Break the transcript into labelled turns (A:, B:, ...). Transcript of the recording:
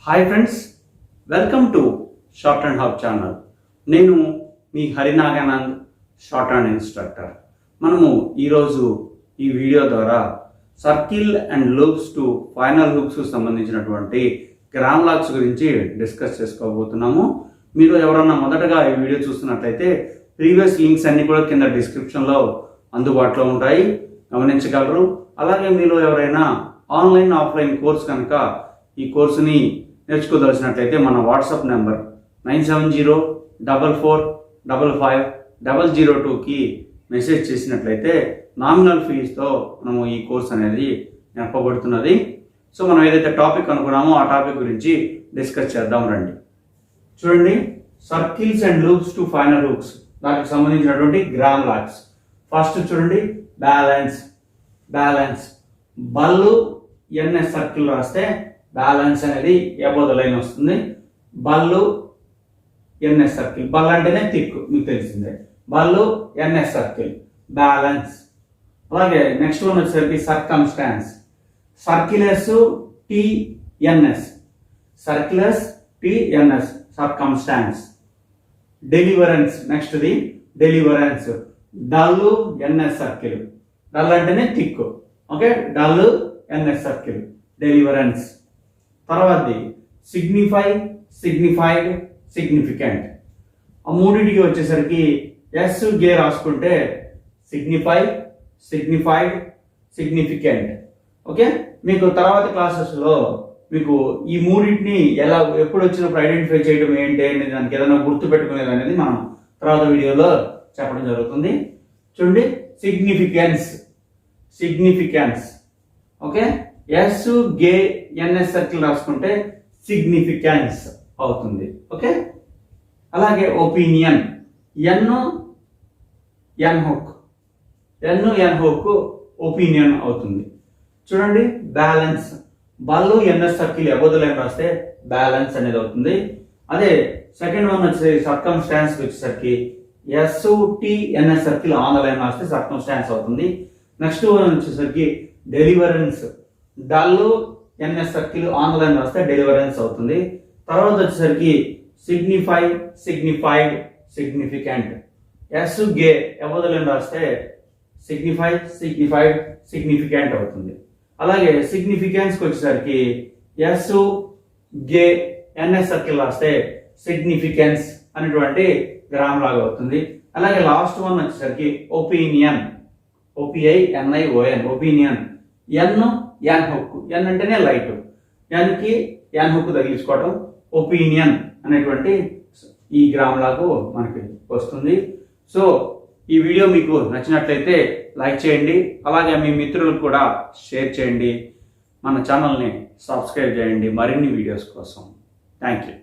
A: Hi friends, welcome to shorthand hub channel. నేను మీ Naganand, shorthand instructor. మనము ఈరోజు ఈ వీడియో ద్వారా circle and loops to final హుక్స్కు సంబంధించినటువంటి గ్రామ్లాగ్స్ గురించి డిస్కస్ చేసుకోబోతున్నాము. మీరు ఎవరన్నా మొదటగా ఈ వీడియో చూస్తున్నట్లయితే ప్రీవియస్ లింక్స్ అన్ని కూడా కింద డిస్క్రిప్షన్లో అందుబాటులో ఉంటాయి, గమనించగలరు. అలాగే మీరు ఎవరైనా ఆన్లైన్ ఆఫ్లైన్ కోర్స్ కనుక ఈ కోర్సుని నేర్చుకోదలిచినట్లయితే మన వాట్సాప్ నెంబర్ 9704455002కి మెసేజ్ చేసినట్లయితే నామినల్ ఫీజుతో మనము ఈ కోర్స్ అనేది నేర్పబడుతున్నది. సో మనం ఏదైతే టాపిక్ అనుకున్నామో ఆ టాపిక్ గురించి డిస్కస్ చేద్దాం రండి. చూడండి, circles and loops to final hooks, దానికి సంబంధించినటువంటి గ్రామ్లాగ్స్. ఫస్ట్ చూడండి, బ్యాలెన్స్. బల్లు ఎన్ఎస్ సర్కిల్ రాస్తే బ్యాలెన్స్ అనేది అబౌవ్ ద లైన్ వస్తుంది. బల్లు ఎన్ఎస్ సర్కిల్, బల్ అంటేనే థిక్, మీకు తెలిసిందే. బల్లు ఎన్ఎస్ సర్కిల్, బ్యాలెన్స్. అలాగే నెక్స్ట్ వన్ వచ్చేసరికి circumstance. Circles TNS, circles TNS, circumstance. Deliverance, next the deliverance. డల్ ఎన్ఎస్ సర్కిల్, డల్ అంటేనే థిక్, ఓకే. డల్ ఎన్ఎస్ సర్కిల్, డెలివరెన్స్. తర్వాతది సిగ్నిఫై, సిగ్నిఫైడ్, సిగ్నిఫికెంట్. ఆ మూడింటికి వచ్చేసరికి ఎస్ గే రాసుకుంటే సిగ్నిఫై, సిగ్నిఫైడ్, సిగ్నిఫికెంట్, ఓకే. మీకు తర్వాత క్లాసెస్లో మీకు ఈ మూడింటిని ఎలా ఎప్పుడు వచ్చినప్పుడు ఐడెంటిఫై చేయడం ఏంటి అనేది, దానికి ఏదైనా గుర్తు పెట్టుకునేది అనేది మనం తర్వాత వీడియోలో చెప్పడం జరుగుతుంది. చూడండి, significance, significance, okay. S gay NS circle రాసుకుంటే సిగ్నిఫికెన్స్ అవుతుంది, ఓకే. అలాగే ఒపీనియన్, ఎన్ హుక్, ఒపీనియన్ అవుతుంది. చూడండి, బ్యాలెన్స్. బల్లు NS circle above the line రాస్తే బ్యాలెన్స్ అనేది అవుతుంది. అదే సెకండ్ వన్ వచ్చేసి సర్కమ్స్టాన్స్ వచ్చేసరికి S T NS circle on the line రాస్తే సర్కమ్స్టాన్స్ అవుతుంది. నెక్స్ట్ వన్ వచ్చేసరికి డెలివరెన్స్. డల్ NS circle on the line రాస్తే డెలివరెన్స్ అవుతుంది. తర్వాత వచ్చేసరికి signify, signified, significant. S gay above the line రాస్తే సిగ్నిఫై, సిగ్నిఫైడ్, సిగ్నిఫికెంట్ అవుతుంది. అలాగే సిగ్నిఫికెన్స్ వచ్చేసరికి ఎస్ గే ఎన్ఎస్ సర్కిల్ రాస్తే సిగ్నిఫికెన్స్ అనేటువంటి గ్రామ్ లాగా అవుతుంది. అలాగే లాస్ట్ వన్ వచ్చేసరికి opinion, OPINION, opinion. N hook, ఎన్ అంటేనే లైట్, ఎన్కి ఎన్ హుక్ తగిలించుకోవడం ఒపీనియన్ అనేటువంటి ఈ గ్రామ్ లాగా మనకి వస్తుంది. సో ఈ వీడియో మీకు నచ్చినట్లయితే లైక్ చేయండి, అలాగే మీ మిత్రులకు కూడా షేర్ చేయండి, మన ఛానల్ని సబ్స్క్రైబ్ చేయండి మరిన్ని వీడియోస్ కోసం. Thank you.